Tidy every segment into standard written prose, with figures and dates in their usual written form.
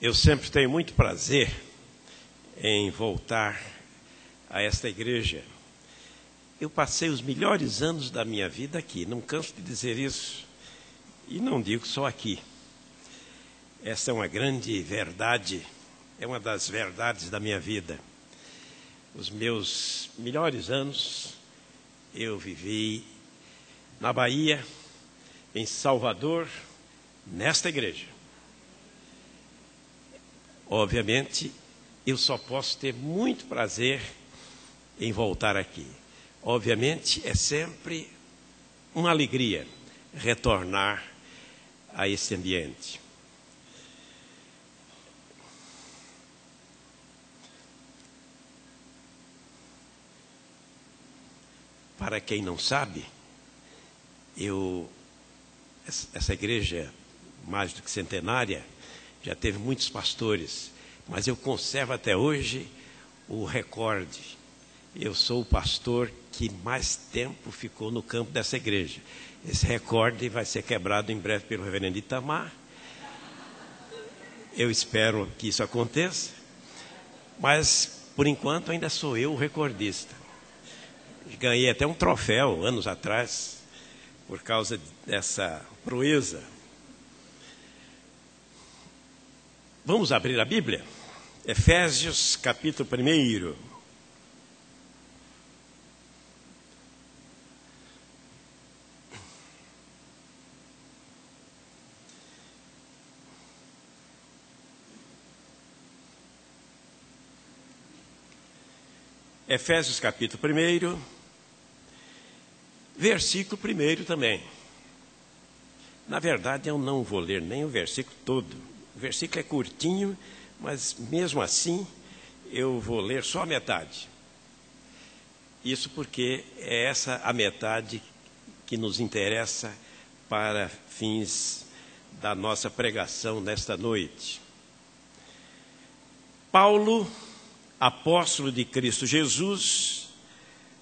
Eu sempre tenho muito prazer em voltar a esta igreja. Eu passei os melhores anos da minha vida aqui, não canso de dizer isso, e não digo só aqui. Essa é uma grande verdade, é uma das verdades da minha vida. Os meus melhores anos eu vivi na Bahia, em Salvador, nesta igreja. Obviamente, eu só posso ter muito prazer em voltar aqui. Obviamente, é sempre uma alegria retornar a esse ambiente. Para quem não sabe, essa igreja, mais do que centenária, já teve muitos pastores, mas eu conservo até hoje o recorde. Eu sou o pastor que mais tempo ficou no campo dessa igreja. Esse recorde vai ser quebrado em breve pelo reverendo Itamar. Eu espero que isso aconteça, mas por enquanto ainda sou eu o recordista. Ganhei até um troféu anos atrás por causa dessa proeza. Vamos abrir a Bíblia? Efésios, capítulo 1. Efésios, capítulo 1, versículo 1 também. Na verdade, eu não vou ler nem o versículo todo. O versículo é curtinho, mas mesmo assim eu vou ler só a metade. Isso porque é essa a metade que nos interessa para fins da nossa pregação nesta noite. Paulo, apóstolo de Cristo Jesus,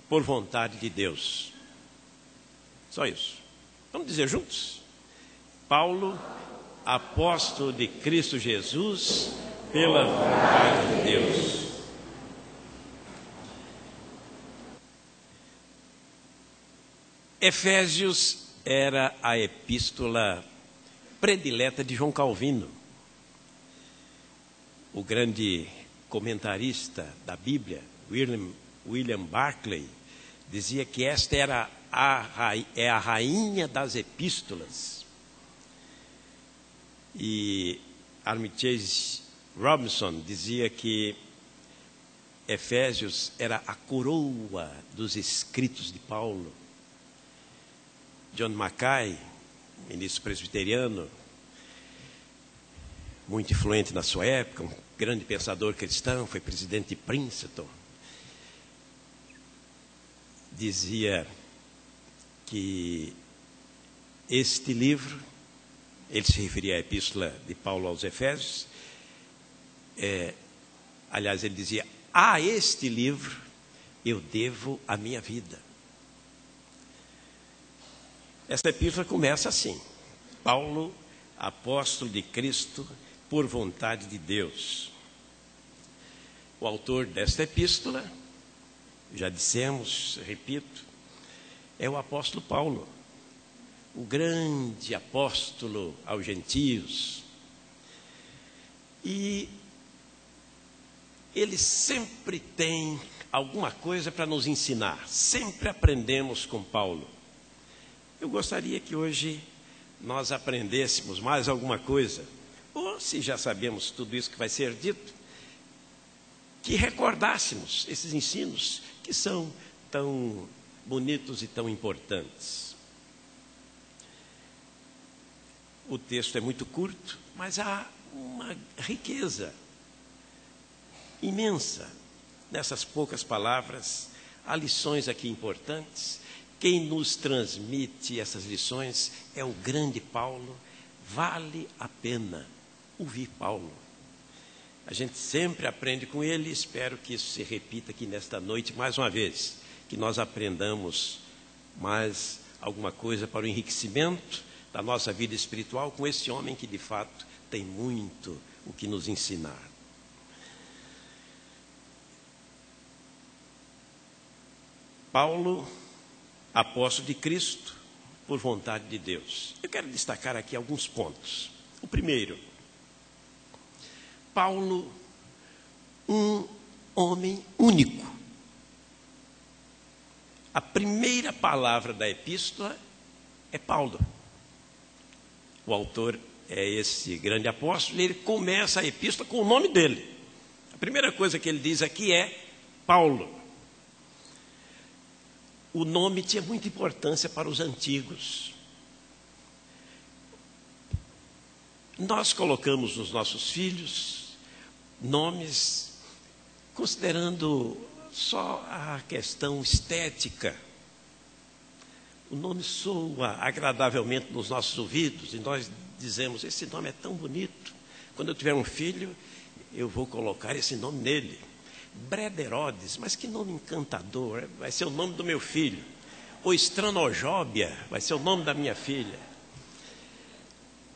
por vontade de Deus. Só isso. Vamos dizer juntos? Paulo, apóstolo de Cristo Jesus, pela vontade de Deus. Efésios era a epístola predileta de João Calvino, o grande comentarista da Bíblia, William Barclay, dizia que esta era a rainha das epístolas. E Armitage Robinson dizia que Efésios era a coroa dos escritos de Paulo. John Mackay, ministro presbiteriano, muito influente na sua época, um grande pensador cristão, foi presidente de Princeton, dizia que este livro, ele se referia à epístola de Paulo aos Efésios, aliás, ele dizia, a este livro eu devo a minha vida. Esta epístola começa assim: Paulo, apóstolo de Cristo, por vontade de Deus. O autor desta epístola, já dissemos, repito, é o apóstolo Paulo, o grande apóstolo aos gentios. E ele sempre tem alguma coisa para nos ensinar, sempre aprendemos com Paulo. Eu gostaria que hoje nós aprendêssemos mais alguma coisa, ou se já sabemos tudo isso que vai ser dito, que recordássemos esses ensinos que são tão bonitos e tão importantes. O texto é muito curto, mas há uma riqueza imensa nessas poucas palavras. Há lições aqui importantes. Quem nos transmite essas lições é o grande Paulo. Vale a pena ouvir Paulo. A gente sempre aprende com ele. Espero que isso se repita aqui nesta noite mais uma vez, que nós aprendamos mais alguma coisa para o enriquecimento da nossa vida espiritual com esse homem que, de fato, tem muito o que nos ensinar. Paulo, apóstolo de Cristo, por vontade de Deus. Eu quero destacar aqui alguns pontos. O primeiro, Paulo, um homem único. A primeira palavra da epístola é Paulo. O autor é esse grande apóstolo, e ele começa a epístola com o nome dele. A primeira coisa que ele diz aqui é Paulo. O nome tinha muita importância para os antigos. Nós colocamos nos nossos filhos nomes considerando só a questão estética. O nome soa agradavelmente nos nossos ouvidos e nós dizemos, esse nome é tão bonito. Quando eu tiver um filho, eu vou colocar esse nome nele. Brederodes, mas que nome encantador, vai ser o nome do meu filho. Ou Estranojóbia, vai ser o nome da minha filha.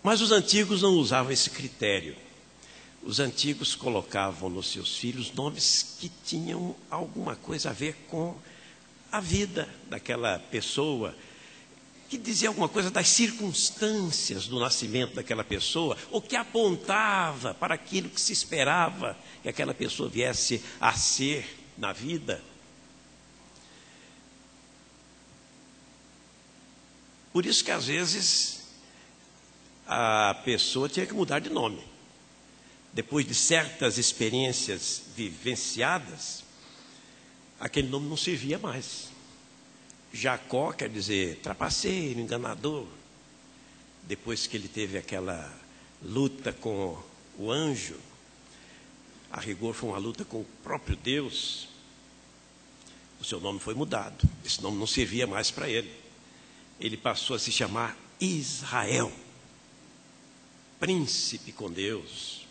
Mas os antigos não usavam esse critério. Os antigos colocavam nos seus filhos nomes que tinham alguma coisa a ver com a vida daquela pessoa, que dizia alguma coisa das circunstâncias do nascimento daquela pessoa, ou que apontava para aquilo que se esperava que aquela pessoa viesse a ser na vida. Por isso que às vezes a pessoa tinha que mudar de nome. Depois de certas experiências vivenciadas, aquele nome não servia mais. Jacó quer dizer trapaceiro, enganador. Depois que ele teve aquela luta com o anjo, a rigor foi uma luta com o próprio Deus, o seu nome foi mudado. Esse nome não servia mais para ele. Ele passou a se chamar Israel, príncipe com Deus.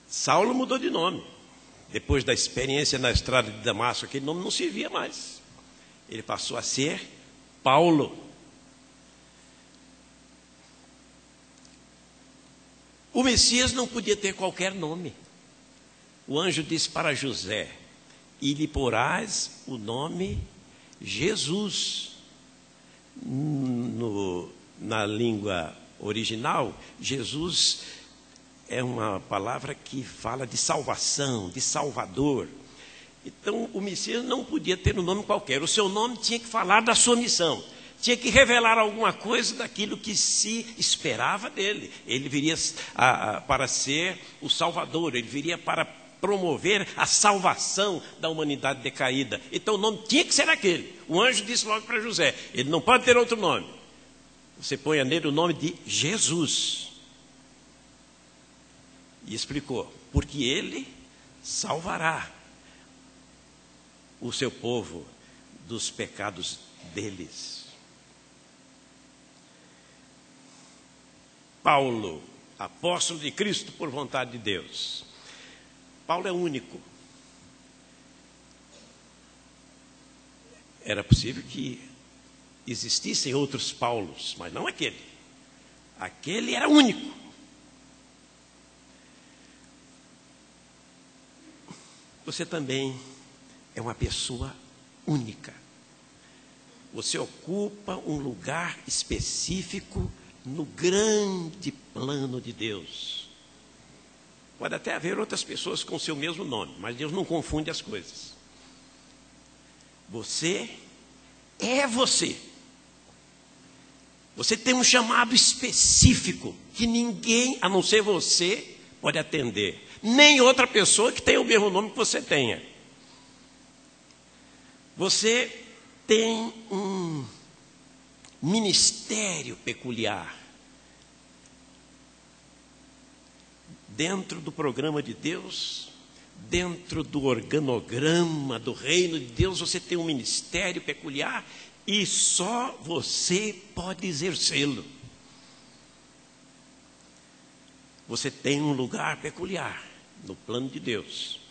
Saulo mudou de nome. Depois da experiência na estrada de Damasco, aquele nome não servia mais. Ele passou a ser Paulo. O Messias não podia ter qualquer nome. O anjo disse para José, e lhe porás o nome Jesus. Na língua original, Jesus é uma palavra que fala de salvação, de salvador. Então, o Messias não podia ter um nome qualquer. O seu nome tinha que falar da sua missão. Tinha que revelar alguma coisa daquilo que se esperava dele. Ele viria para ser o Salvador. Ele viria para promover a salvação da humanidade decaída. Então, o nome tinha que ser aquele. O anjo disse logo para José, ele não pode ter outro nome. Você ponha nele o nome de Jesus. E explicou, porque ele salvará o seu povo dos pecados deles. Paulo, apóstolo de Cristo por vontade de Deus. Paulo é único. Era possível que existissem outros Paulos, mas não aquele. Aquele era único. Você também é uma pessoa única. Você ocupa um lugar específico no grande plano de Deus. Pode até haver outras pessoas com o seu mesmo nome, mas Deus não confunde as coisas. Você é você. Você tem um chamado específico que ninguém, a não ser você, pode atender. Nem outra pessoa que tenha o mesmo nome que você tenha. Você tem um ministério peculiar. Dentro do programa de Deus, dentro do organograma do reino de Deus, você tem um ministério peculiar e só você pode exercê-lo. Você tem um lugar peculiar no plano de Deus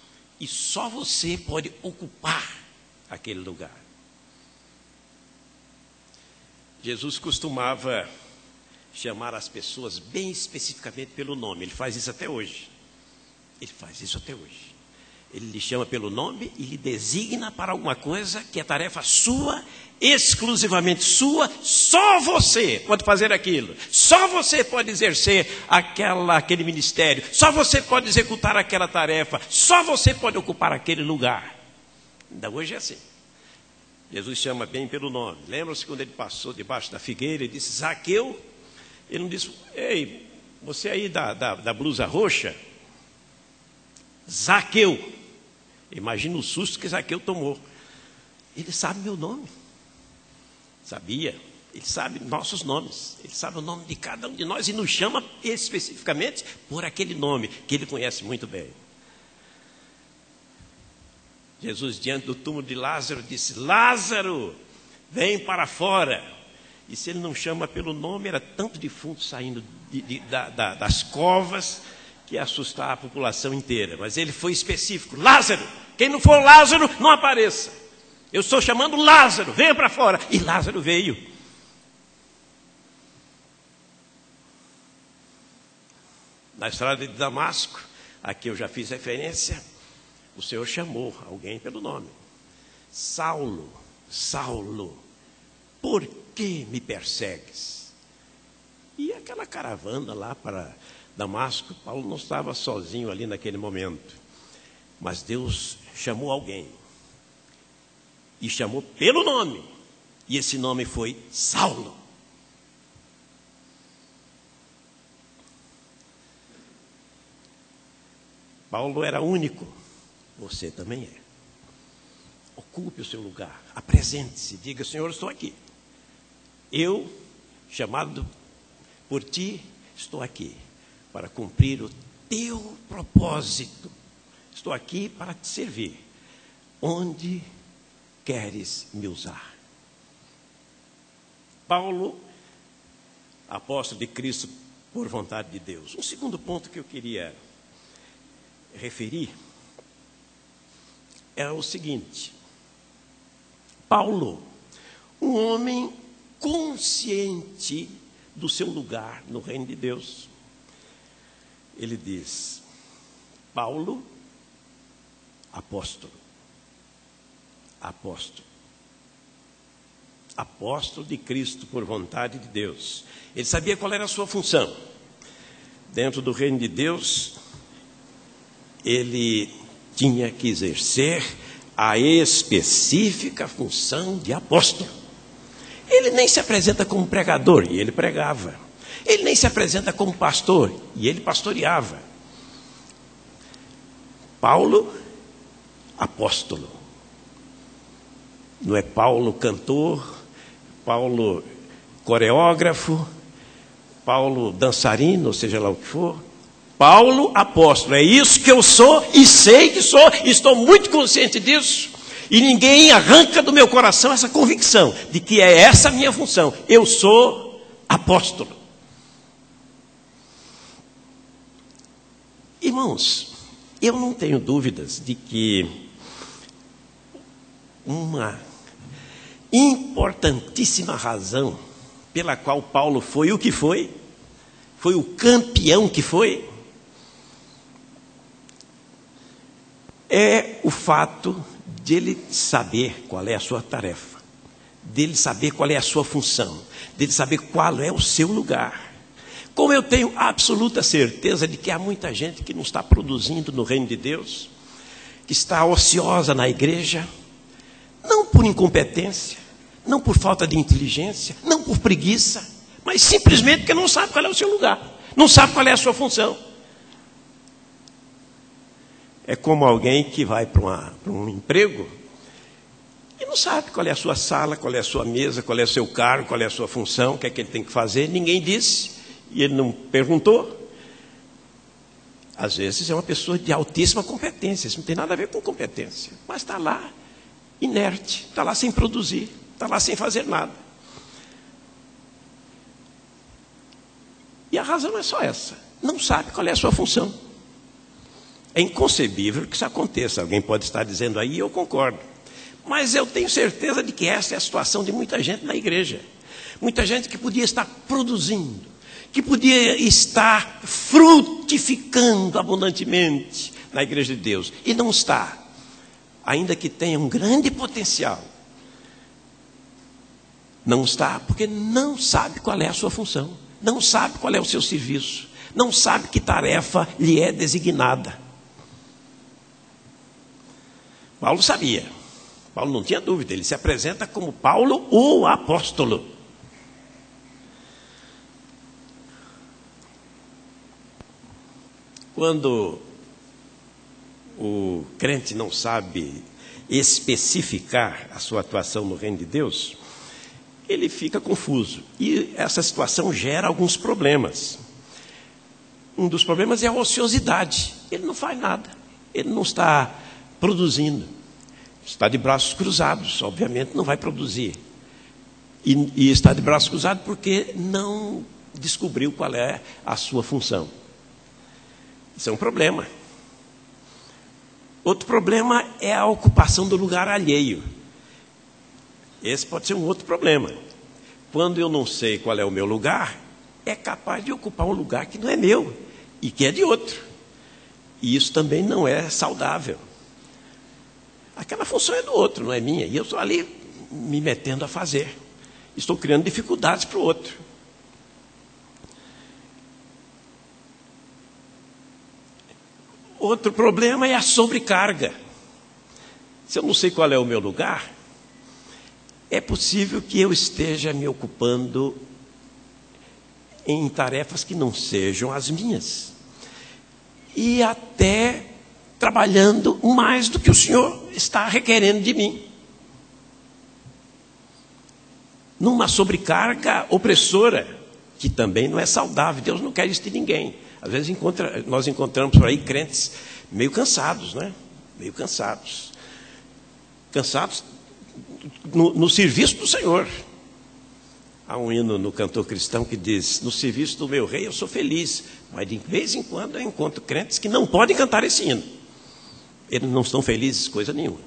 e só você pode ocupar aquele lugar. Jesus costumava chamar as pessoas bem especificamente pelo nome. Ele faz isso até hoje. Ele faz isso até hoje. Ele lhe chama pelo nome e lhe designa para alguma coisa que é tarefa sua, exclusivamente sua. Só você pode fazer aquilo. Só você pode exercer aquele ministério. Só você pode executar aquela tarefa. Só você pode ocupar aquele lugar. Ainda hoje é assim. Jesus chama bem pelo nome. Lembra-se quando ele passou debaixo da figueira e disse, Zaqueu? Ele não disse, ei, você aí da blusa roxa? Zaqueu. Imagina o susto que Zaqueu tomou. Ele sabe meu nome. Sabia. Ele sabe nossos nomes. Ele sabe o nome de cada um de nós e nos chama especificamente por aquele nome que ele conhece muito bem. Jesus, diante do túmulo de Lázaro, disse, Lázaro, vem para fora. E se ele não chama pelo nome, era tanto defunto saindo das covas que ia assustar a população inteira. Mas ele foi específico, Lázaro, quem não for Lázaro, não apareça. Eu estou chamando Lázaro, venha para fora. E Lázaro veio. Na estrada de Damasco, aqui eu já fiz referência, o Senhor chamou alguém pelo nome. Saulo, Saulo, por que me persegues? E aquela caravana lá para Damasco, Paulo não estava sozinho ali naquele momento. Mas Deus chamou alguém. E chamou pelo nome. E esse nome foi Saulo. Paulo era único. Você também é. Ocupe o seu lugar. Apresente-se. Diga, Senhor, estou aqui. Eu, chamado por ti, estou aqui para cumprir o teu propósito. Estou aqui para te servir. Onde queres me usar? Paulo, apóstolo de Cristo por vontade de Deus. Um segundo ponto que eu queria referir é o seguinte. Paulo, um homem consciente do seu lugar no reino de Deus. Ele diz, Paulo, apóstolo, apóstolo de Cristo por vontade de Deus. Ele sabia qual era a sua função. Dentro do reino de Deus, ele tinha que exercer a específica função de apóstolo. Ele nem se apresenta como pregador, e ele pregava. Ele nem se apresenta como pastor, e ele pastoreava. Paulo, apóstolo. Não é Paulo cantor, Paulo coreógrafo, Paulo dançarino, ou seja lá o que for. Paulo, apóstolo. É isso que eu sou e sei que sou, e estou muito consciente disso. E ninguém arranca do meu coração essa convicção de que é essa a minha função. Eu sou apóstolo. Irmãos, eu não tenho dúvidas de que uma importantíssima razão pela qual Paulo foi o que foi o campeão que foi, é o fato de ele saber qual é a sua tarefa, dele saber qual é a sua função, dele saber qual é o seu lugar. Como eu tenho absoluta certeza de que há muita gente que não está produzindo no reino de Deus, que está ociosa na igreja, não por incompetência, não por falta de inteligência, não por preguiça, mas simplesmente porque não sabe qual é o seu lugar, não sabe qual é a sua função. É como alguém que vai para um emprego e não sabe qual é a sua sala, qual é a sua mesa, qual é o seu cargo, qual é a sua função, o que é que ele tem que fazer. Ninguém disse e ele não perguntou. Às vezes é uma pessoa de altíssima competência, isso não tem nada a ver com competência, mas está lá inerte, está lá sem produzir, está lá sem fazer nada. E a razão é só essa, não sabe qual é a sua função. É inconcebível que isso aconteça. Alguém pode estar dizendo aí, eu concordo. Mas eu tenho certeza de que essa é a situação de muita gente na igreja. Muita gente que podia estar produzindo, que podia estar frutificando abundantemente na igreja de Deus, e não está, ainda que tenha um grande potencial. Não está porque não sabe qual é a sua função, não sabe qual é o seu serviço, não sabe que tarefa lhe é designada. Paulo sabia, Paulo não tinha dúvida, ele se apresenta como Paulo, o apóstolo. Quando o crente não sabe especificar a sua atuação no reino de Deus, ele fica confuso. E essa situação gera alguns problemas. Um dos problemas é a ociosidade. Ele não faz nada. Ele não está produzindo. Está de braços cruzados. Obviamente não vai produzir. E está de braços cruzados porque não descobriu qual é a sua função. Isso é um problema. Outro problema é a ocupação do lugar alheio. Esse pode ser um outro problema. Quando eu não sei qual é o meu lugar, é capaz de ocupar um lugar que não é meu e que é de outro. E isso também não é saudável. Aquela função é do outro, não é minha. E eu estou ali me metendo a fazer. Estou criando dificuldades para o outro. Outro problema é a sobrecarga. Se eu não sei qual é o meu lugar, é possível que eu esteja me ocupando em tarefas que não sejam as minhas. E até trabalhando mais do que o Senhor está requerendo de mim. Numa sobrecarga opressora, que também não é saudável. Deus não quer isso de ninguém. Às vezes nós encontramos por aí crentes meio cansados, né? Meio cansados. Cansados no serviço do Senhor. Há um hino no cantor cristão que diz: no serviço do meu rei eu sou feliz. Mas de vez em quando eu encontro crentes que não podem cantar esse hino. Eles não estão felizes coisa nenhuma.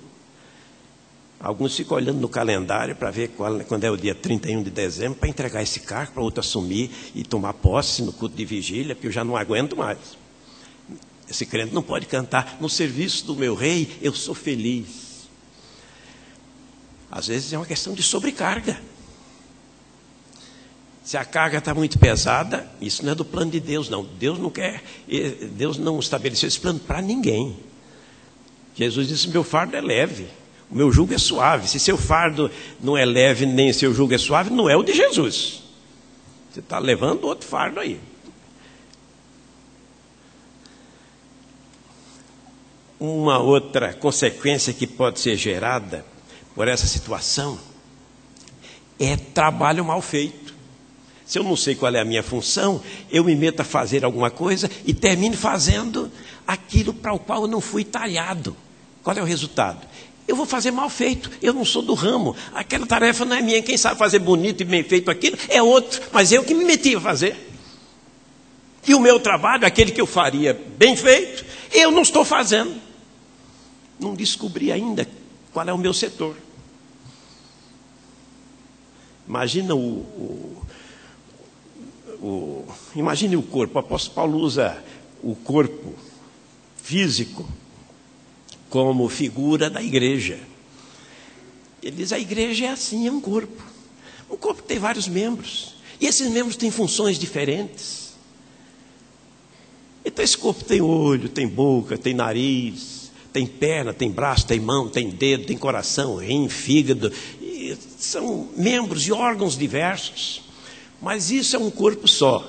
Alguns ficam olhando no calendário para ver quando é o dia 31 de dezembro, para entregar esse cargo, para outro assumir e tomar posse no culto de vigília, porque eu já não aguento mais. Esse crente não pode cantar: no serviço do meu rei eu sou feliz. Às vezes é uma questão de sobrecarga. Se a carga está muito pesada, isso não é do plano de Deus, não. Deus não estabeleceu esse plano para ninguém. Jesus disse: meu fardo é leve, o meu jugo é suave. Se seu fardo não é leve, nem seu jugo é suave, não é o de Jesus. Você está levando outro fardo aí. Uma outra consequência que pode ser gerada por essa situação é trabalho mal feito. Se eu não sei qual é a minha função, eu me meto a fazer alguma coisa e termino fazendo aquilo para o qual eu não fui talhado. Qual é o resultado? Eu vou fazer mal feito, eu não sou do ramo, aquela tarefa não é minha. Quem sabe fazer bonito e bem feito aquilo é outro, mas eu que me meti a fazer. E o meu trabalho, aquele que eu faria bem feito, eu não estou fazendo. Não descobri ainda qual é o meu setor. Imagina imagine o corpo. O apóstolo Paulo usa o corpo físico como figura da igreja. Ele diz: a igreja é assim, é um corpo. Um corpo tem vários membros. E esses membros têm funções diferentes. Então esse corpo tem olho, tem boca, tem nariz, tem perna, tem braço, tem mão, tem dedo, tem coração, rim, fígado. E são membros e órgãos diversos. Mas isso é um corpo só.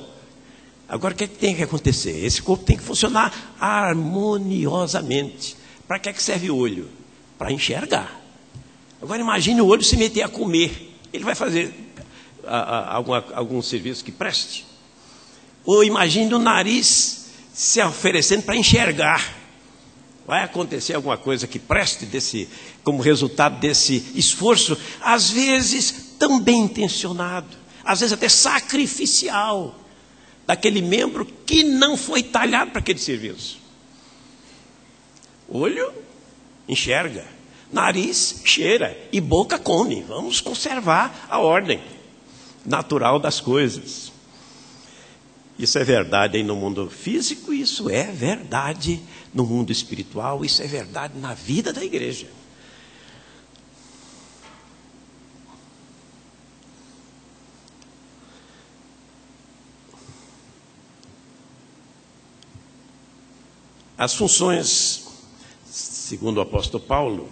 Agora o que é que tem que acontecer? Esse corpo tem que funcionar harmoniosamente. Para que é que serve o olho? Para enxergar. Agora imagine o olho se meter a comer. Ele vai fazer algum serviço que preste? Ou imagine o nariz se oferecendo para enxergar. Vai acontecer alguma coisa que preste como resultado desse esforço, às vezes tão bem intencionado, às vezes até sacrificial, daquele membro que não foi talhado para aquele serviço. Olho enxerga, nariz cheira e boca come. Vamos conservar a ordem. natural das coisas. Isso é verdade aí no mundo físico, isso é verdade no mundo espiritual, isso é verdade na vida da igreja. As funções, segundo o apóstolo Paulo,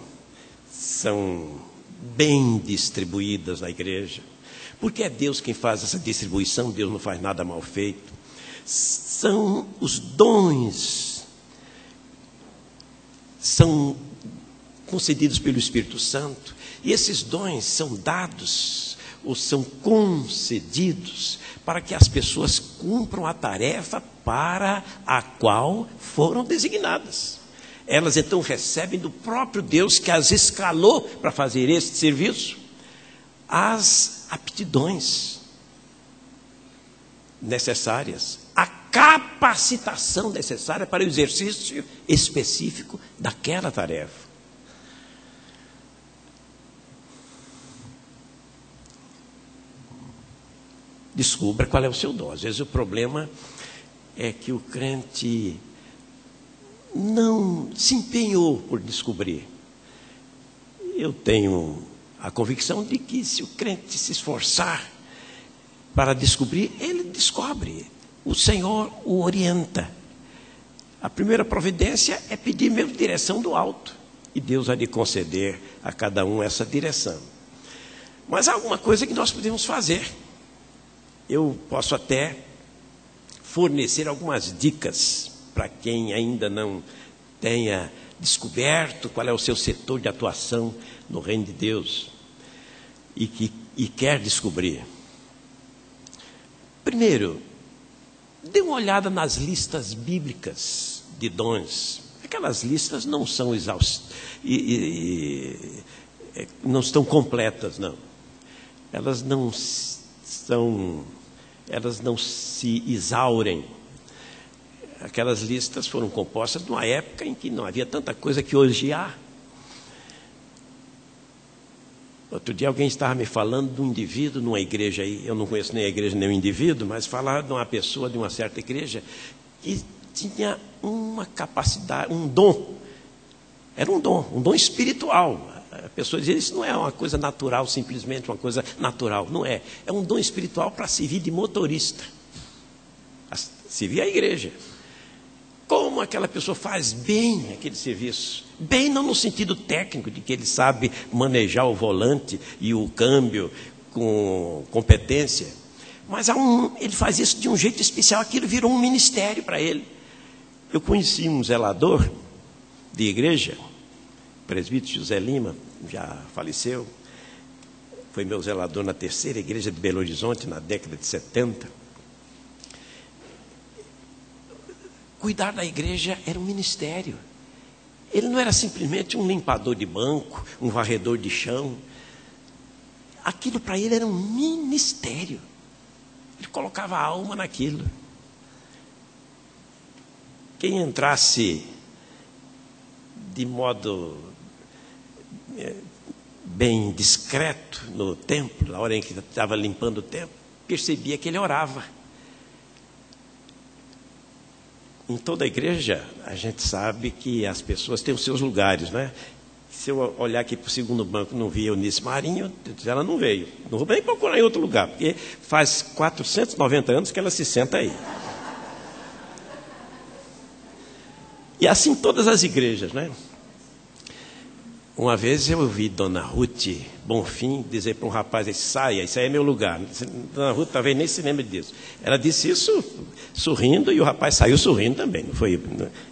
são bem distribuídas na igreja, porque é Deus quem faz essa distribuição, Deus não faz nada mal feito. São os dons, são concedidos pelo Espírito Santo, e esses dons são dados ou são concedidos para que as pessoas cumpram a tarefa para a qual foram designadas. Elas então recebem do próprio Deus que as escalou para fazer este serviço as aptidões necessárias, a capacitação necessária para o exercício específico daquela tarefa. Descubra qual é o seu dom. Às vezes o problema é que o crente não se empenhou por descobrir. Eu tenho a convicção de que se o crente se esforçar para descobrir, ele descobre. O Senhor o orienta. A primeira providência é pedir mesmo direção do alto. E Deus há de conceder a cada um essa direção. Mas há alguma coisa que nós podemos fazer. Eu posso até fornecer algumas dicas para quem ainda não tenha descoberto qual é o seu setor de atuação no reino de Deus e quer descobrir. Primeiro, dê uma olhada nas listas bíblicas de dons. Aquelas listas não são não estão completas, não. Elas não se exaurem. Aquelas listas foram compostas numa época em que não havia tanta coisa que hoje há. Outro dia alguém estava me falando de um indivíduo numa igreja aí, eu não conheço nem a igreja nem o indivíduo, mas falava de uma pessoa de uma certa igreja que tinha uma capacidade, um dom. Era um dom espiritual. A pessoa dizia, isso não é uma coisa natural, simplesmente uma coisa natural. Não é. É um dom espiritual para servir de motorista. Servir a igreja. Como aquela pessoa faz bem aquele serviço. Bem não no sentido técnico, de que ele sabe manejar o volante e o câmbio com competência. Mas ele faz isso de um jeito especial. Aquilo virou um ministério para ele. Eu conheci um zelador de igreja, presbítero José Lima, já faleceu, foi meu zelador na terceira igreja de Belo Horizonte, na década de 70. Cuidar da igreja era um ministério. Ele não era simplesmente um limpador de banco, um varredor de chão. Aquilo para ele era um ministério. Ele colocava a alma naquilo. Quem entrasse de modo bem discreto no templo, na hora em que estava limpando o templo, percebia que ele orava. Em toda a igreja, a gente sabe que as pessoas têm os seus lugares, né? Se eu olhar aqui para o segundo banco e não vi Eunice Marinho, ela não veio. Não vou nem procurar em outro lugar, porque faz 490 anos que ela se senta aí. E assim todas as igrejas, né? Uma vez eu ouvi Dona Ruth Bonfim dizer para um rapaz, saia, isso aí é meu lugar. Dona Ruth talvez nem se lembre disso. Ela disse isso sorrindo e o rapaz saiu sorrindo também.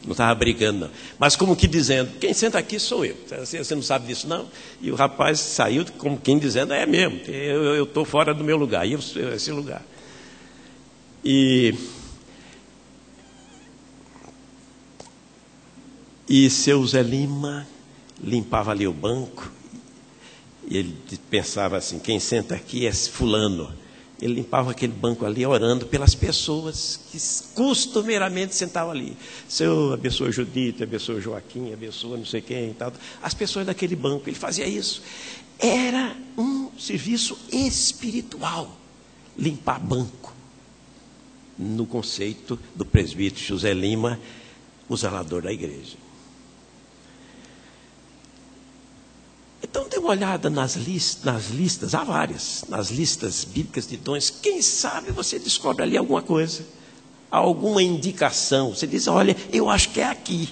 Não estava brigando, não. Mas como que dizendo, quem senta aqui sou eu. Você não sabe disso, não? E o rapaz saiu como quem dizendo, é mesmo, eu estou fora do meu lugar, esse lugar. E seu Zé Lima limpava ali o banco, e ele pensava assim, quem senta aqui é fulano. Ele limpava aquele banco ali, orando pelas pessoas que costumeiramente sentavam ali. Senhor, abençoa Judite, abençoa Joaquim, abençoa não sei quem e tal. As pessoas daquele banco, ele fazia isso. Era um serviço espiritual. limpar banco, no conceito do presbítero José Lima, o zelador da igreja. Então, dê uma olhada nas listas, há várias, nas listas bíblicas de dons. Quem sabe você descobre ali alguma coisa, alguma indicação. Você diz, olha, eu acho que é aqui,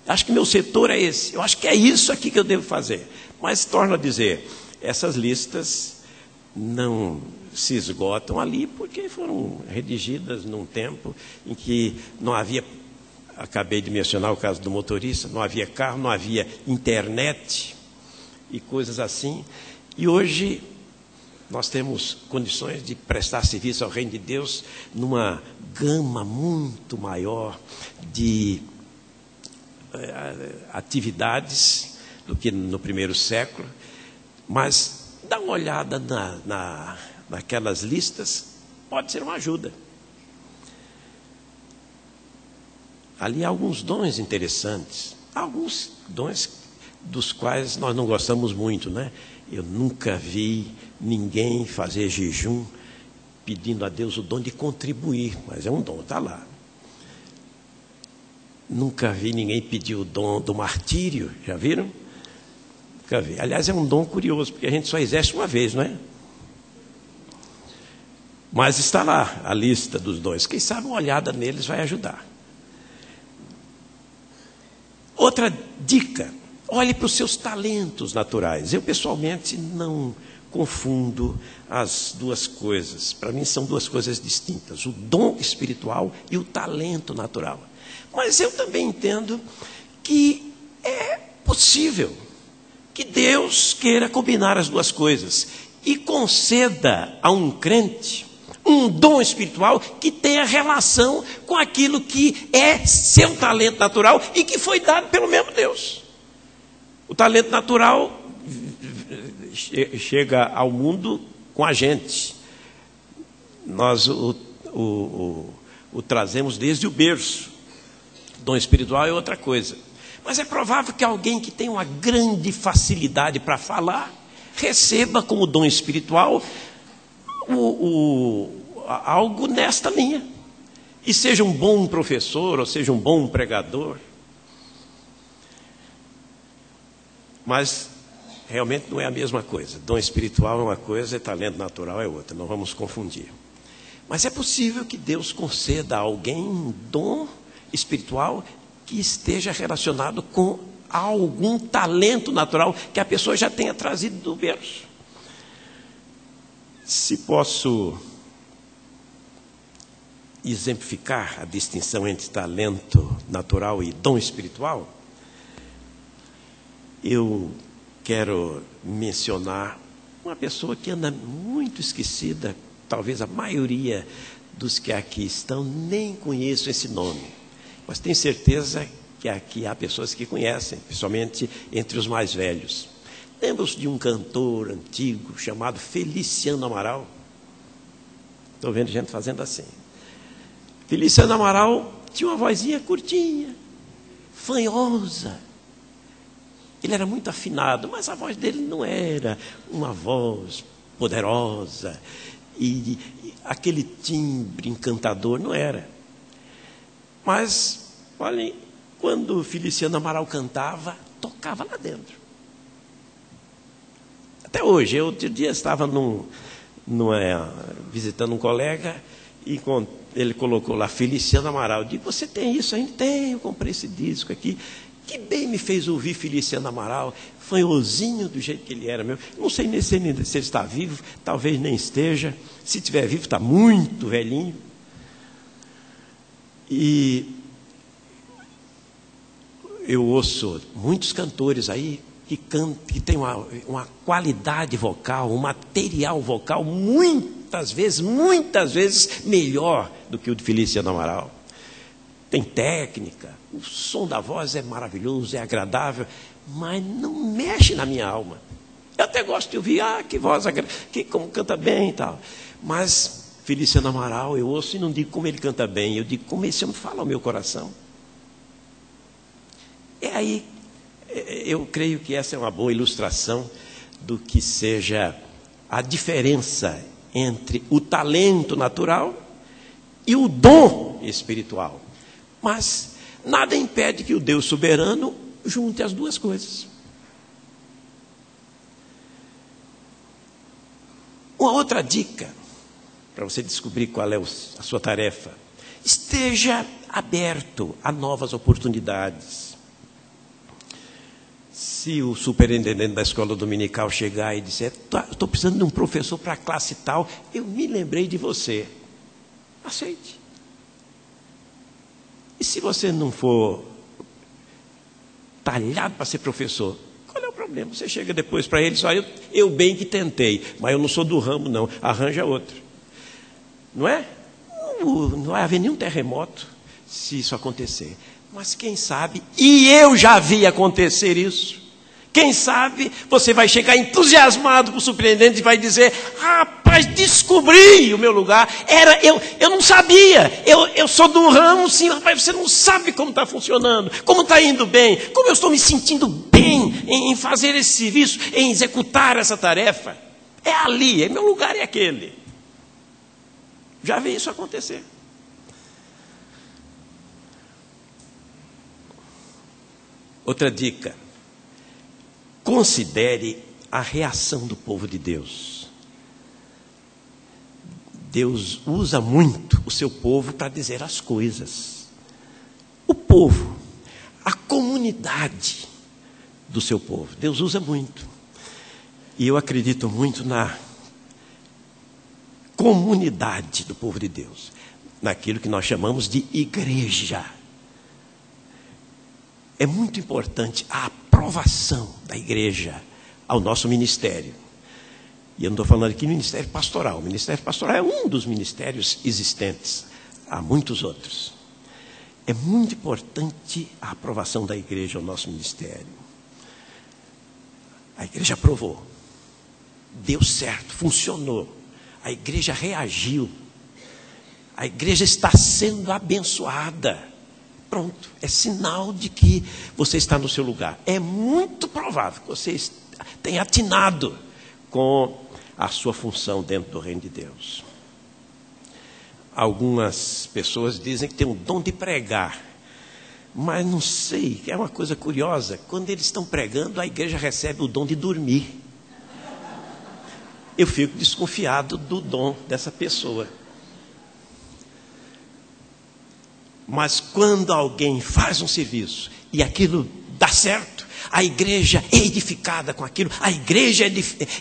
acho que meu setor é esse, eu acho que é isso aqui que eu devo fazer. Mas, torno a dizer, essas listas não se esgotam ali, porque foram redigidas num tempo em que não havia, acabei de mencionar o caso do motorista, não havia carro, não havia internet e coisas assim. E hoje nós temos condições de prestar serviço ao reino de Deus numa gama muito maior de atividades do que no primeiro século. Mas dá uma olhada naquelas listas, pode ser uma ajuda. Ali há alguns dons interessantes, alguns dons dos quais nós não gostamos muito, né? Eu nunca vi ninguém fazer jejum pedindo a Deus o dom de contribuir, mas é um dom, está lá. Nunca vi ninguém pedir o dom do martírio, já viram? Nunca vi. Aliás, é um dom curioso, porque a gente só exerce uma vez, não é? Mas está lá a lista dos dons. Quem sabe uma olhada neles vai ajudar. Outra dica: olhe para os seus talentos naturais. Eu, pessoalmente, não confundo as duas coisas. Para mim, são duas coisas distintas: o dom espiritual e o talento natural. Mas eu também entendo que é possível que Deus queira combinar as duas coisas e conceda a um crente um dom espiritual que tenha relação com aquilo que é seu talento natural e que foi dado pelo mesmo Deus. O talento natural chega ao mundo com a gente. Nós o trazemos desde o berço. Dom espiritual é outra coisa. Mas é provável que alguém que tem uma grande facilidade para falar receba como dom espiritual algo nesta linha. E seja um bom professor ou seja um bom pregador. Mas realmente não é a mesma coisa. Dom espiritual é uma coisa e talento natural é outra. Não vamos confundir. Mas é possível que Deus conceda a alguém um dom espiritual que esteja relacionado com algum talento natural que a pessoa já tenha trazido do berço. Se posso exemplificar a distinção entre talento natural e dom espiritual, eu quero mencionar uma pessoa que anda muito esquecida. Talvez a maioria dos que aqui estão nem conheçam esse nome, mas tenho certeza que aqui há pessoas que conhecem, principalmente entre os mais velhos. Lembram-se de um cantor antigo chamado Feliciano Amaral? Estou vendo gente fazendo assim. Feliciano Amaral tinha uma vozinha curtinha, fanhosa. Ele era muito afinado, mas a voz dele não era uma voz poderosa e aquele timbre encantador, não era. Mas, olhem, quando Feliciano Amaral cantava, tocava lá dentro. Até hoje, eu outro dia estava visitando um colega e ele colocou lá Feliciano Amaral. Eu digo, você tem isso ainda? Tem, eu comprei esse disco aqui. Que bem me fez ouvir Feliciano Amaral, fanhosinho do jeito que ele era mesmo. Não sei nem se ele está vivo, talvez nem esteja. Se estiver vivo, está muito velhinho. E eu ouço muitos cantores aí que têm uma qualidade vocal, um material vocal muitas vezes melhor do que o de Feliciano Amaral. Tem técnica, o som da voz é maravilhoso, é agradável, mas não mexe na minha alma. Eu até gosto de ouvir, que voz, como canta bem e tal. Mas Feliciano Amaral, eu ouço e não digo como ele canta bem, eu digo como esse homem fala ao meu coração. É aí, eu creio que essa é uma boa ilustração do que seja a diferença entre o talento natural e o dom espiritual. Mas nada impede que o Deus soberano junte as duas coisas. Uma outra dica, para você descobrir qual é a sua tarefa: esteja aberto a novas oportunidades. Se o superintendente da escola dominical chegar e disser: estou precisando de um professor para a classe tal, eu me lembrei de você. Aceite. E se você não for talhado para ser professor, qual é o problema? Você chega depois para ele e diz: eu bem que tentei, mas eu não sou do ramo não, arranja outro. Não é? Não vai haver nenhum terremoto se isso acontecer. Mas quem sabe, e eu já vi acontecer isso, quem sabe você vai chegar entusiasmado para o superintendente e vai dizer: rapaz, descobri o meu lugar, eu não sabia, eu sou do ramo, sim, rapaz, você não sabe como está funcionando, como está indo bem, como eu estou me sentindo bem em fazer esse serviço, em executar essa tarefa. É ali, meu lugar é aquele. Já vi isso acontecer. Outra dica: considere a reação do povo de Deus. Deus usa muito o seu povo para dizer as coisas. O povo, a comunidade do seu povo, Deus usa muito. E eu acredito muito na comunidade do povo de Deus, naquilo que nós chamamos de igreja. É muito importante a aprovação da igreja ao nosso ministério. E eu não estou falando aqui do ministério pastoral. O ministério pastoral é um dos ministérios existentes. Há muitos outros. É muito importante a aprovação da igreja ao nosso ministério. A igreja aprovou. Deu certo, funcionou. A igreja reagiu. A igreja está sendo abençoada. Pronto, é sinal de que você está no seu lugar. É muito provável que você tenha atinado com a sua função dentro do reino de Deus. Algumas pessoas dizem que tem um dom de pregar, mas não sei, é uma coisa curiosa. Quando eles estão pregando, a igreja recebe o dom de dormir. Eu fico desconfiado do dom dessa pessoa. Mas quando alguém faz um serviço e aquilo dá certo, a igreja é edificada com aquilo, a igreja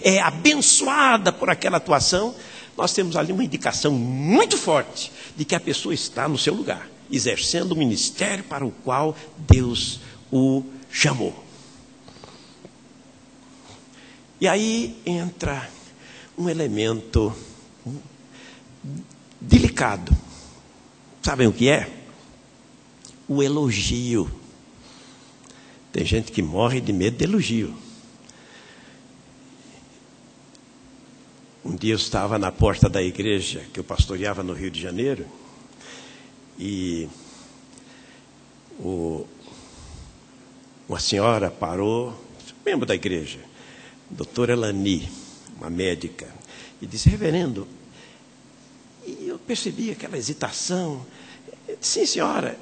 é abençoada por aquela atuação, nós temos ali uma indicação muito forte de que a pessoa está no seu lugar, exercendo o ministério para o qual Deus o chamou. E aí entra um elemento delicado. Sabem o que é? O elogio. Tem gente que morre de medo de elogio. Um dia eu estava na porta da igreja que eu pastoreava no Rio de Janeiro e uma senhora parou, membro da igreja, doutora Elani, uma médica, e disse: reverendo, e eu percebi aquela hesitação. Sim, senhora.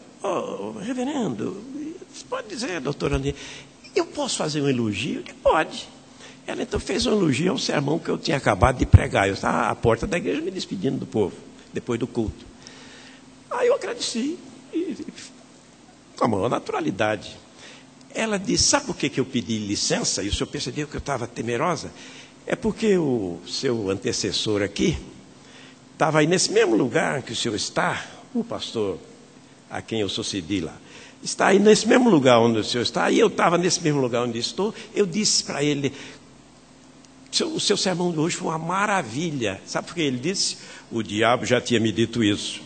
Reverendo, você pode dizer, doutora Elani, eu posso fazer um elogio? Ele pode. Ela então fez um elogio ao sermão que eu tinha acabado de pregar. Eu estava à porta da igreja me despedindo do povo, depois do culto. Aí eu agradeci, com a maior naturalidade. Ela disse: sabe por que eu pedi licença? E o senhor percebeu que eu estava temerosa? É porque o seu antecessor aqui estava aí nesse mesmo lugar que o senhor está, o pastor a quem eu sucedi lá, está aí nesse mesmo lugar onde o senhor está, e eu estava nesse mesmo lugar onde estou. Eu disse para ele: o seu sermão de hoje foi uma maravilha. Sabe por que ele disse? O diabo já tinha me dito isso.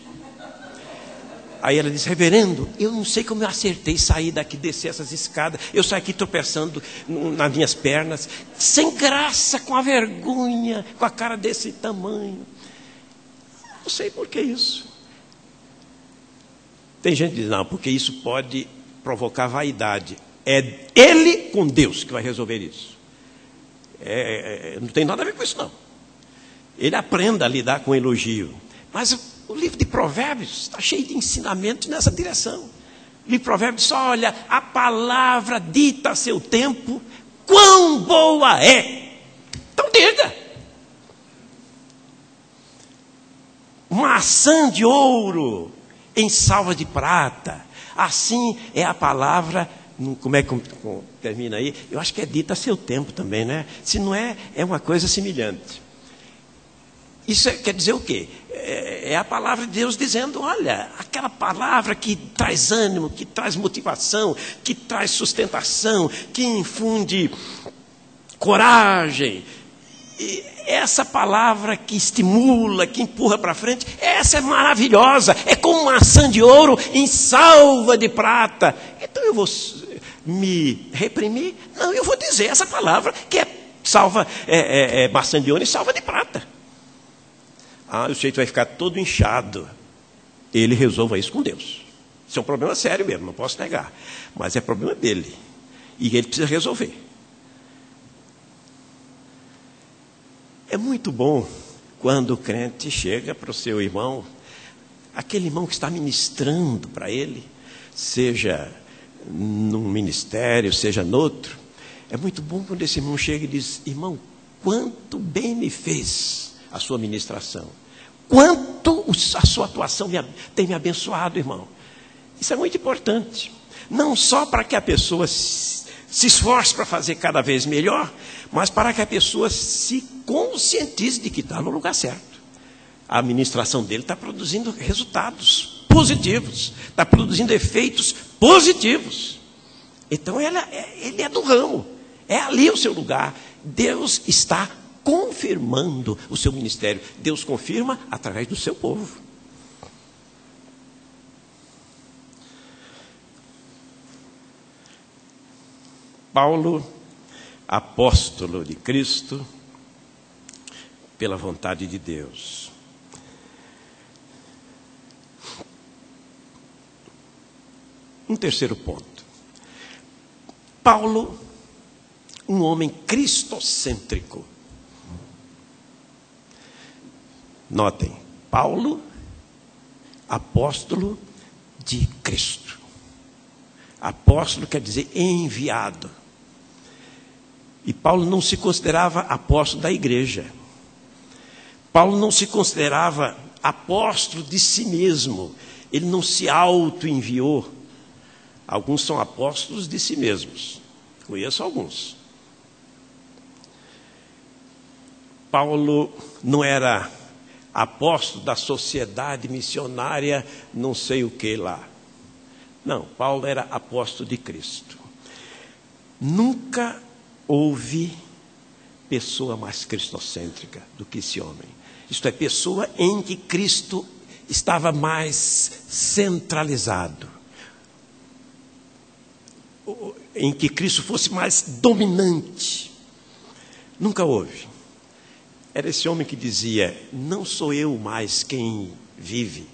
Aí ela disse: reverendo, eu não sei como eu acertei sair daqui, descer essas escadas. Eu saí aqui tropeçando nas minhas pernas, sem graça, com a vergonha, com a cara desse tamanho. Não sei por que isso. Tem gente que diz: não, porque isso pode provocar vaidade. É ele com Deus que vai resolver isso. Não tem nada a ver com isso, não. ele aprenda a lidar com elogio. Mas o livro de Provérbios está cheio de ensinamentos nessa direção. O livro de Provérbios diz: olha, a palavra dita a seu tempo, quão boa é. Então diga. Uma maçã de ouro em salva de prata. Assim é a palavra. Como é que termina aí? Eu acho que é dita a seu tempo também, né? Se não é, é uma coisa semelhante. Isso quer dizer o quê? É a palavra de Deus dizendo: olha, aquela palavra que traz ânimo, que traz motivação, que traz sustentação, que infunde coragem. E essa palavra que estimula, que empurra para frente, essa é maravilhosa. É como maçã de ouro em salva de prata. Então eu vou me reprimir? Não, eu vou dizer essa palavra que é salva, maçã de ouro em salva de prata. O sujeito vai ficar todo inchado. Ele resolva isso com Deus. Isso é um problema sério mesmo, não posso negar. Mas é problema dele. E ele precisa resolver. É muito bom quando o crente chega para o seu irmão, aquele irmão que está ministrando para ele, seja num ministério, seja noutro. É muito bom quando esse irmão chega e diz: irmão, quanto bem me fez a sua ministração. Quanto a sua atuação tem me abençoado, irmão. Isso é muito importante. Não só para que a pessoa se esforce para fazer cada vez melhor, mas para que a pessoa se conscientize de que está no lugar certo. A administração dele está produzindo resultados positivos, está produzindo efeitos positivos. Então ele é do ramo, é ali o seu lugar. Deus está confirmando o seu ministério. Deus confirma através do seu povo. Paulo, apóstolo de Cristo, pela vontade de Deus. Um terceiro ponto. Paulo, um homem cristocêntrico. Notem, Paulo, apóstolo de Cristo. Apóstolo quer dizer enviado. E Paulo não se considerava apóstolo da igreja. Paulo não se considerava apóstolo de si mesmo. Ele não se auto-enviou. Alguns são apóstolos de si mesmos. Conheço alguns. Paulo não era apóstolo da sociedade missionária, não sei o que lá. Não, Paulo era apóstolo de Cristo. Nunca houve pessoa mais cristocêntrica do que esse homem. Isto é, pessoa em que Cristo estava mais centralizado. Em que Cristo fosse mais dominante. Nunca houve. Era esse homem que dizia: não sou eu mais quem vive,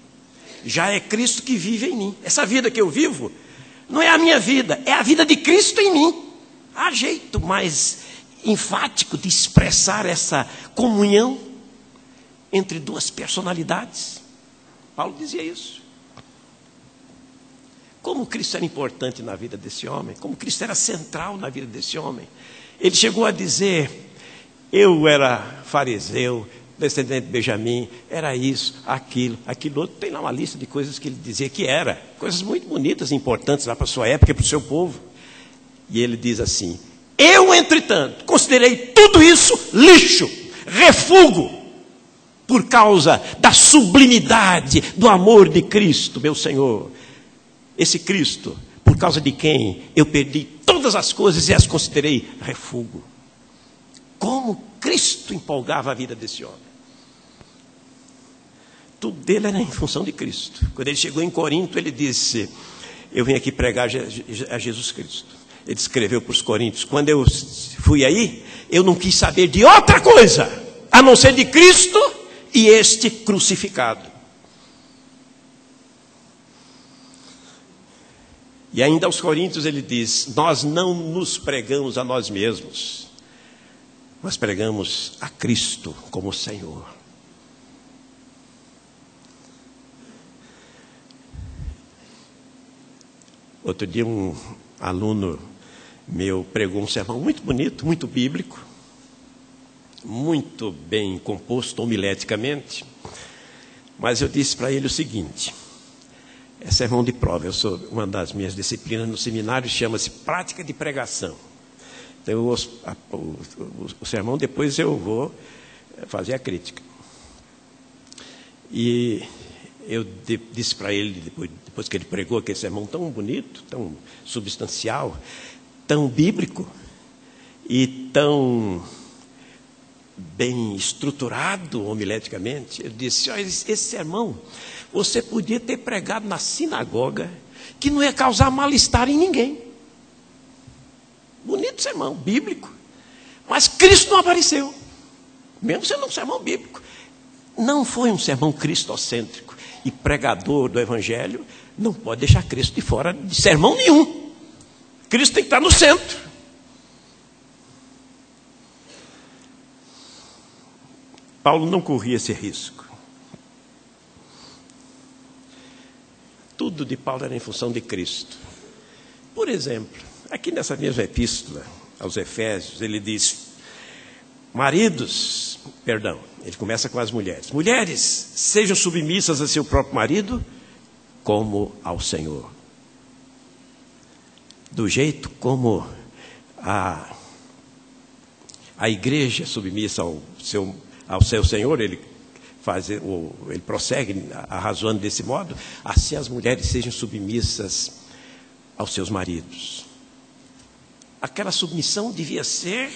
já é Cristo que vive em mim. Essa vida que eu vivo não é a minha vida, é a vida de Cristo em mim. Há jeito mais enfático de expressar essa comunhão entre duas personalidades. Paulo dizia isso. Como Cristo era importante na vida desse homem, como Cristo era central na vida desse homem. Ele chegou a dizer: eu era fariseu, descendente de Benjamim, era isso, aquilo outro. Tem lá uma lista de coisas que ele dizia que era. Coisas muito bonitas e importantes lá para a sua época e para o seu povo. E ele diz assim: eu, entretanto, considerei tudo isso lixo, refúgio, por causa da sublimidade do amor de Cristo, meu Senhor. Esse Cristo, por causa de quem eu perdi todas as coisas e as considerei refúgio. Como Cristo empolgava a vida desse homem. Tudo dele era em função de Cristo. Quando ele chegou em Corinto, ele disse: eu vim aqui pregar a Jesus Cristo. Ele escreveu para os coríntios: quando eu fui aí, eu não quis saber de outra coisa, a não ser de Cristo e este crucificado. E ainda aos coríntios ele diz: nós não nos pregamos a nós mesmos, mas pregamos a Cristo como Senhor. Outro dia um aluno meu pregou um sermão muito bonito, muito bíblico, muito bem composto homileticamente, mas eu disse para ele o seguinte: é sermão de prova. Uma das minhas disciplinas no seminário chama-se prática de pregação. Então, o sermão depois eu vou fazer a crítica. E eu disse para ele, depois que ele pregou aquele sermão tão bonito, tão substancial, tão bíblico e tão bem estruturado homileticamente, eu disse: olha, esse sermão você podia ter pregado na sinagoga, que não ia causar mal-estar em ninguém. Bonito sermão, bíblico. Mas Cristo não apareceu, mesmo sendo um sermão bíblico. Não foi um sermão cristocêntrico. E pregador do Evangelho não pode deixar Cristo de fora de sermão nenhum. Cristo tem que estar no centro. Paulo não corria esse risco. Tudo de Paulo era em função de Cristo. Por exemplo, aqui nessa mesma epístola aos Efésios, ele diz: maridos, perdão, ele começa com as mulheres. Mulheres, sejam submissas a seu próprio marido, como ao Senhor. Do jeito como a igreja é submissa ao seu Senhor, ele prossegue arrazoando desse modo, assim as mulheres sejam submissas aos seus maridos. Aquela submissão devia ser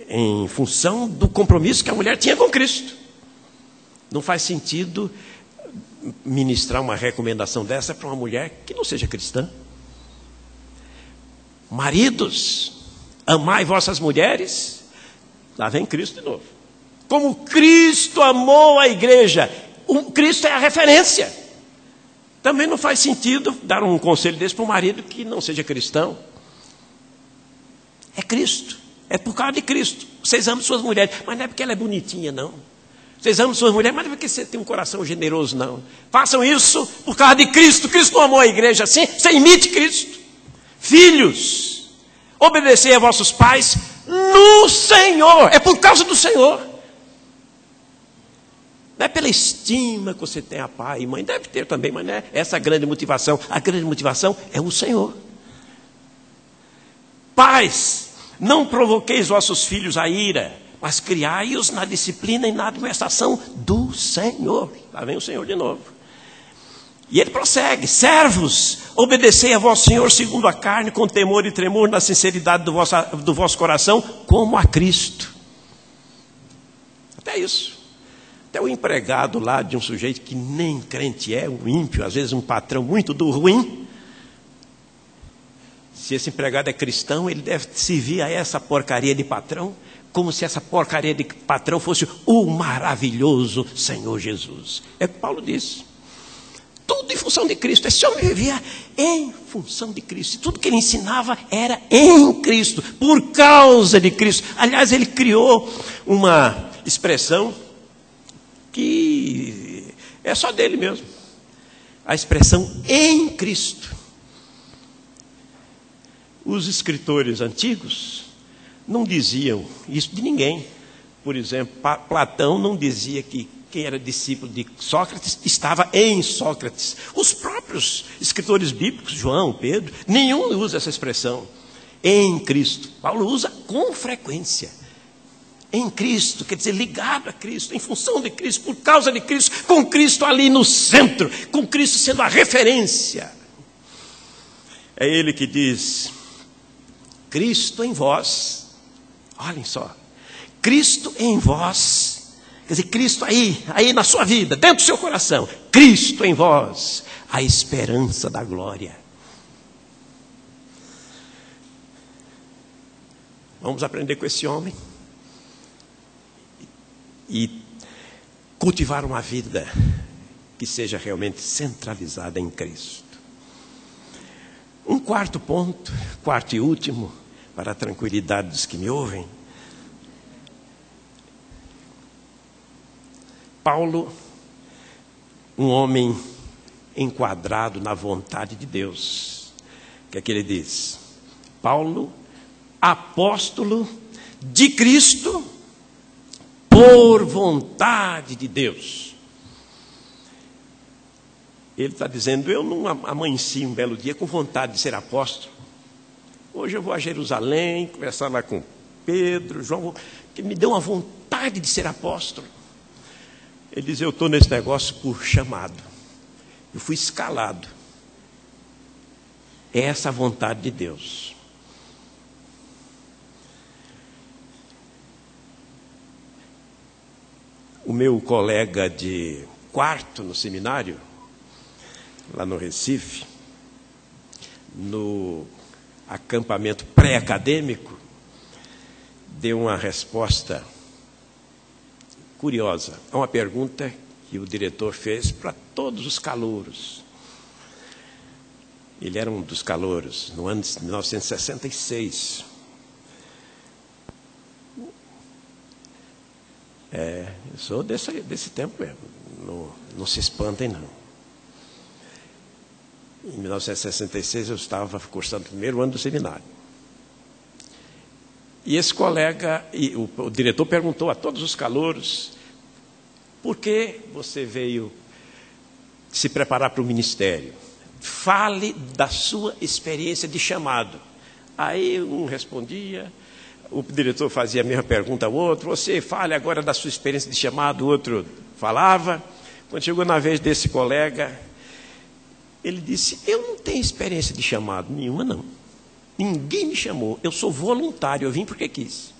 em função do compromisso que a mulher tinha com Cristo. Não faz sentido ministrar uma recomendação dessa para uma mulher que não seja cristã. Maridos, amai vossas mulheres. Lá vem Cristo de novo. Como Cristo amou a igreja. Cristo é a referência. Também não faz sentido dar um conselho desse para um marido que não seja cristão. É Cristo. É por causa de Cristo. Vocês amam suas mulheres, mas não é porque ela é bonitinha, não. Vocês amam suas mulheres, mas não é porque você tem um coração generoso, não. Façam isso por causa de Cristo. Cristo não amou a igreja assim. Você imite Cristo. Filhos, obedecei a vossos pais no Senhor. É por causa do Senhor. Não é pela estima que você tem a pai e mãe. Deve ter também, mas não é essa a grande motivação. A grande motivação é o Senhor. Pais, não provoqueis vossos filhos a ira, mas criai-os na disciplina e na admoestação do Senhor. Lá vem o Senhor de novo. E ele prossegue: servos, obedecei a vosso Senhor segundo a carne, com temor e tremor, na sinceridade do vosso coração, como a Cristo. Até isso. Até o empregado lá de um sujeito que nem crente é, um ímpio, às vezes um patrão muito do ruim. Se esse empregado é cristão, ele deve servir a essa porcaria de patrão, como se essa porcaria de patrão fosse o maravilhoso Senhor Jesus. É o que Paulo disse. Tudo em função de Cristo. Esse homem vivia em função de Cristo. E tudo que ele ensinava era em Cristo, por causa de Cristo. Aliás, ele criou uma expressão que é só dele mesmo. A expressão em Cristo. Os escritores antigos não diziam isso de ninguém. Por exemplo, Platão não dizia que quem era discípulo de Sócrates estava em Sócrates. Os próprios escritores bíblicos, João, Pedro, nenhum usa essa expressão. Em Cristo. Paulo usa com frequência. Em Cristo, quer dizer, ligado a Cristo, em função de Cristo, por causa de Cristo, com Cristo ali no centro, com Cristo sendo a referência. É ele que diz: Cristo em vós, olhem só, Cristo em vós, quer dizer, Cristo aí na sua vida, dentro do seu coração, Cristo em vós, a esperança da glória. Vamos aprender com esse homem e cultivar uma vida que seja realmente centralizada em Cristo. Um quarto ponto, quarto e último, para a tranquilidade dos que me ouvem. Paulo, um homem enquadrado na vontade de Deus. O que é que ele diz? Paulo, apóstolo de Cristo, por vontade de Deus. Ele está dizendo, eu não amanheci um belo dia com vontade de ser apóstolo. Hoje eu vou a Jerusalém, conversar lá com Pedro, João, que me deu uma vontade de ser apóstolo. Ele diz, eu estou nesse negócio por chamado. Eu fui escalado. É essa a vontade de Deus. O meu colega de quarto no seminário, lá no Recife, no acampamento pré-acadêmico, deu uma resposta curiosa a uma pergunta que o diretor fez para todos os calouros. Ele era um dos calouros, no ano de 1966. Eu sou desse tempo mesmo, não se espantem não. Em 1966 eu estava cursando o primeiro ano do seminário. E esse colega, o diretor perguntou a todos os calouros, por que você veio se preparar para o ministério? Fale da sua experiência de chamado. Aí um respondia, o diretor fazia a mesma pergunta ao outro, você fale agora da sua experiência de chamado, o outro falava. Quando chegou na vez desse colega, ele disse, eu não tenho experiência de chamado nenhuma, não. Ninguém me chamou, eu sou voluntário, eu vim porque quis.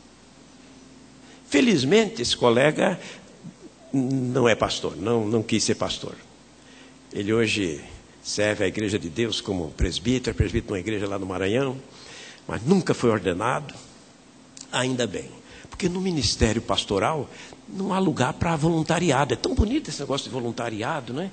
Felizmente, esse colega não é pastor, não quis ser pastor. Ele hoje serve a Igreja de Deus como presbítero, de uma igreja lá no Maranhão, mas nunca foi ordenado, ainda bem. Porque no ministério pastoral não há lugar para voluntariado. É tão bonito esse negócio de voluntariado, né?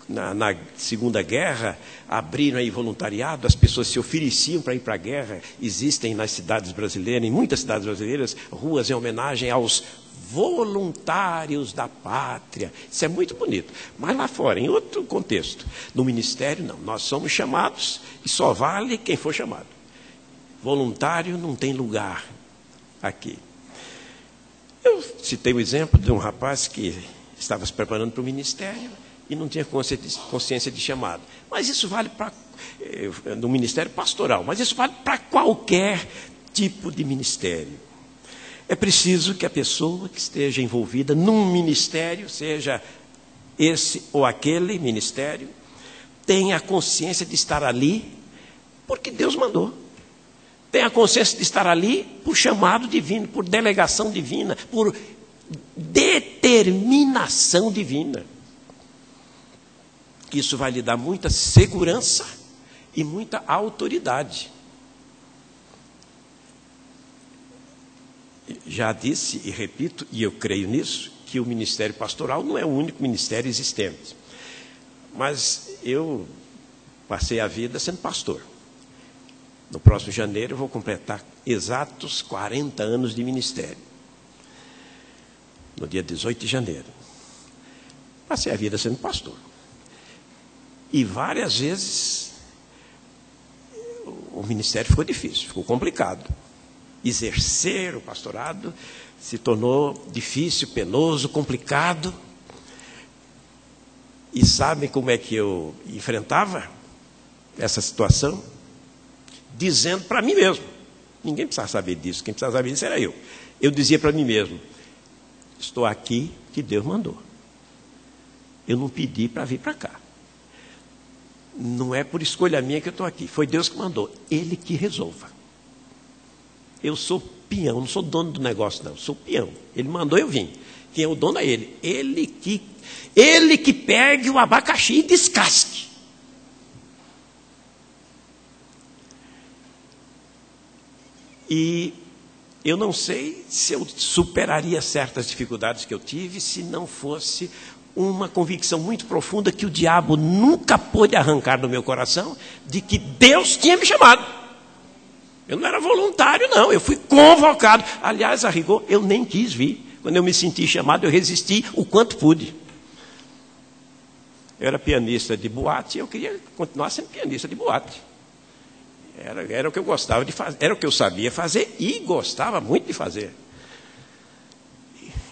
Na Segunda Guerra, abriram aí voluntariado, as pessoas se ofereciam para ir para a guerra. Existem nas cidades brasileiras, em muitas cidades brasileiras, ruas em homenagem aos voluntários da pátria. Isso é muito bonito. Mas lá fora, em outro contexto, no ministério, não. Nós somos chamados e só vale quem for chamado. Voluntário não tem lugar aqui. Eu citei o exemplo de um rapaz que estava se preparando para o ministério e não tinha consciência de chamado. Mas isso vale para no ministério pastoral, mas isso vale para qualquer tipo de ministério. É preciso que a pessoa que esteja envolvida num ministério, seja esse ou aquele ministério, tenha a consciência de estar ali porque Deus mandou. Tenha a consciência de estar ali por chamado divino, por delegação divina, por determinação divina. Isso vai lhe dar muita segurança e muita autoridade. Já disse e repito, e eu creio nisso, que o ministério pastoral não é o único ministério existente. Mas eu passei a vida sendo pastor. No próximo janeiro eu vou completar exatos 40 anos de ministério. No dia 18 de janeiro. Passei a vida sendo pastor. E várias vezes o ministério ficou difícil, ficou complicado. Exercer o pastorado se tornou difícil, penoso, complicado. E sabem como é que eu enfrentava essa situação? Dizendo para mim mesmo. Ninguém precisava saber disso, quem precisava saber disso era eu. Eu dizia para mim mesmo, estou aqui que Deus mandou. Eu não pedi para vir para cá. Não é por escolha minha que eu estou aqui. Foi Deus que mandou. Ele que resolva. Eu sou peão, não sou dono do negócio, não. Sou peão. Ele mandou, eu vim. Quem é o dono é ele. Ele que pegue o abacaxi e descasque. E eu não sei se eu superaria certas dificuldades que eu tive se não fosse uma convicção muito profunda que o diabo nunca pôde arrancar do meu coração de que Deus tinha me chamado. Eu não era voluntário, não. Eu fui convocado. Aliás, a rigor, eu nem quis vir. Quando eu me senti chamado, eu resisti o quanto pude. Eu era pianista de boate e eu queria continuar sendo pianista de boate. Era o que eu gostava de fazer, era o que eu sabia fazer e gostava muito de fazer.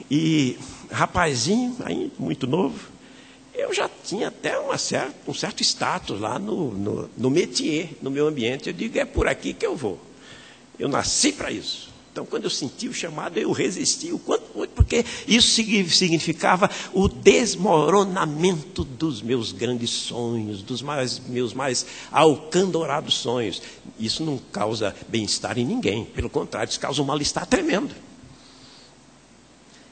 E, rapazinho, ainda muito novo, eu já tinha até um certo status lá no métier, no meu ambiente. Eu digo, é por aqui que eu vou. Eu nasci para isso. Então, quando eu senti o chamado, eu resisti o quanto muito, porque isso significava o desmoronamento dos meus grandes sonhos, dos meus mais alcandorados sonhos. Isso não causa bem-estar em ninguém, pelo contrário, isso causa um mal-estar tremendo.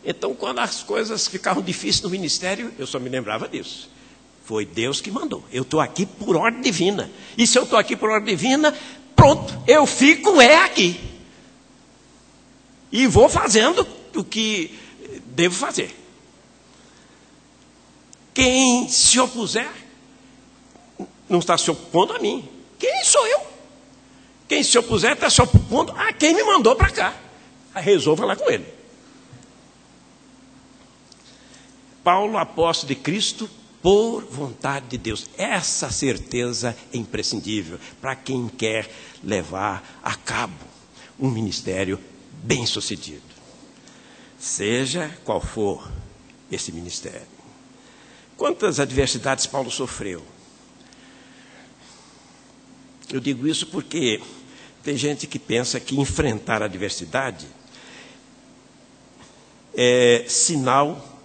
Então, quando as coisas ficavam difíceis no ministério, eu só me lembrava disso. Foi Deus que mandou. Eu estou aqui por ordem divina. E se eu estou aqui por ordem divina, pronto, eu fico aqui. E vou fazendo o que devo fazer. Quem se opuser, não está se opondo a mim. Quem sou eu? Quem se opuser está se opondo a quem me mandou para cá. Resolva lá com ele. Paulo, apóstolo de Cristo, por vontade de Deus. Essa certeza é imprescindível para quem quer levar a cabo um ministério bem-sucedido. Seja qual for esse ministério. Quantas adversidades Paulo sofreu? Eu digo isso porque tem gente que pensa que enfrentar a adversidade é sinal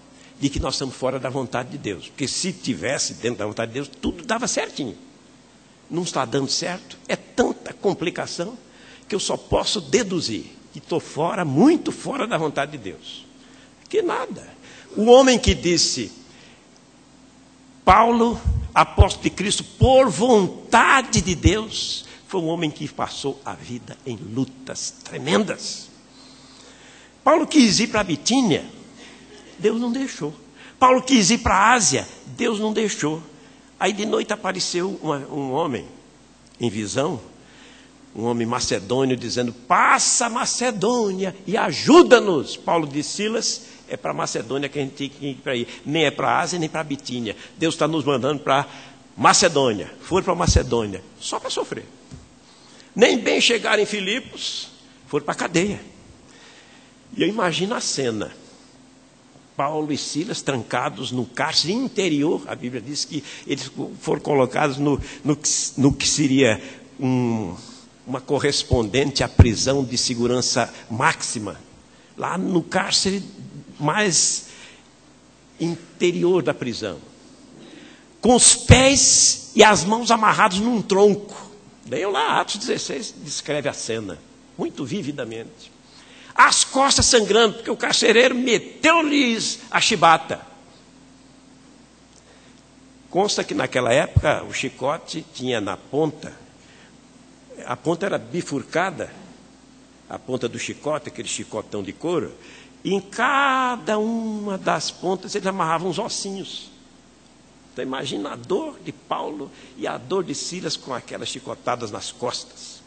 de que nós estamos fora da vontade de Deus. Porque se tivesse dentro da vontade de Deus, tudo dava certinho. Não está dando certo, é tanta complicação que eu só posso deduzir que estou fora, muito fora da vontade de Deus. Que nada. O homem que disse, Paulo, apóstolo de Cristo, por vontade de Deus, foi um homem que passou a vida em lutas tremendas. Paulo quis ir para a Bitínia, Deus não deixou. Paulo quis ir para a Ásia, Deus não deixou. Aí de noite apareceu um homem em visão, um homem macedônio, dizendo, passa a Macedônia e ajuda-nos. Paulo disse, Silas, é para a Macedônia que a gente tem que ir para aí. Nem é para a Ásia, nem para a Bitínia. Deus está nos mandando para Macedônia. Foram para a Macedônia, só para sofrer. Nem bem chegaram em Filipos, foram para a cadeia. E eu imagino a cena. Paulo e Silas trancados no cárcere interior. A Bíblia diz que eles foram colocados no que seria uma correspondente à prisão de segurança máxima. Lá no cárcere mais interior da prisão. Com os pés e as mãos amarrados num tronco. Leiam lá, Atos 16 descreve a cena, muito vividamente. As costas sangrando, porque o carcereiro meteu-lhes a chibata. Consta que naquela época o chicote tinha na ponta, a ponta era bifurcada, a ponta do chicote, aquele chicotão de couro, e em cada uma das pontas eles amarravam uns ossinhos. Então imagina a dor de Paulo e a dor de Silas com aquelas chicotadas nas costas.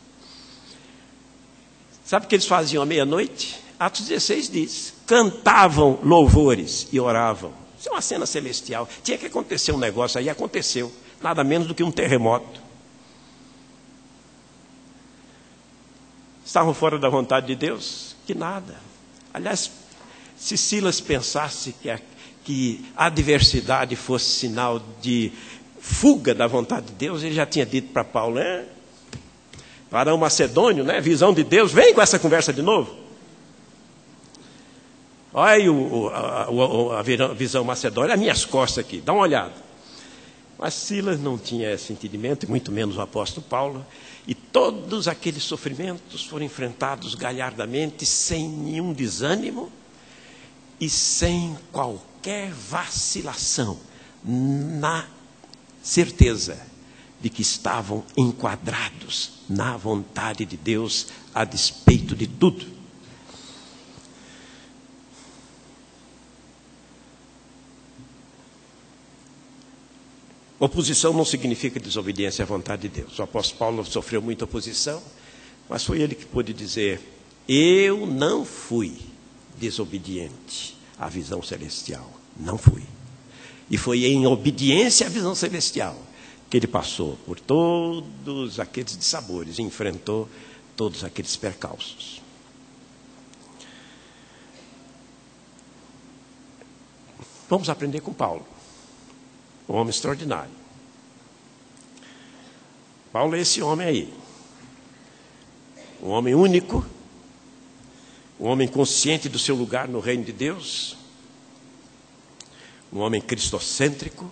Sabe o que eles faziam à meia-noite? Atos 16 diz, cantavam louvores e oravam. Isso é uma cena celestial. Tinha que acontecer um negócio aí, aconteceu. Nada menos do que um terremoto. Estavam fora da vontade de Deus? Que nada. Aliás, se Silas pensasse que a adversidade fosse sinal de fuga da vontade de Deus, ele já tinha dito para Paulo, varão macedônio, né? Visão de Deus, vem com essa conversa de novo. Olha aí a visão macedônia, as minhas costas aqui, dá uma olhada. Mas Silas não tinha esse entendimento, e muito menos o apóstolo Paulo, e todos aqueles sofrimentos foram enfrentados galhardamente, sem nenhum desânimo e sem qualquer vacilação, na certeza de que estavam enquadrados na vontade de Deus a despeito de tudo. Oposição não significa desobediência à vontade de Deus. O apóstolo Paulo sofreu muita oposição, mas foi ele que pôde dizer, eu não fui desobediente à visão celestial. Não fui. E foi em obediência à visão celestial que ele passou por todos aqueles dissabores, enfrentou todos aqueles percalços. Vamos aprender com Paulo, um homem extraordinário. Paulo é esse homem aí, um homem único, um homem consciente do seu lugar no reino de Deus, um homem cristocêntrico,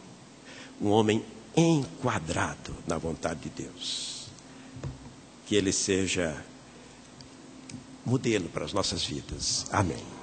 um homem enquadrado na vontade de Deus. Que ele seja modelo para as nossas vidas. Amém.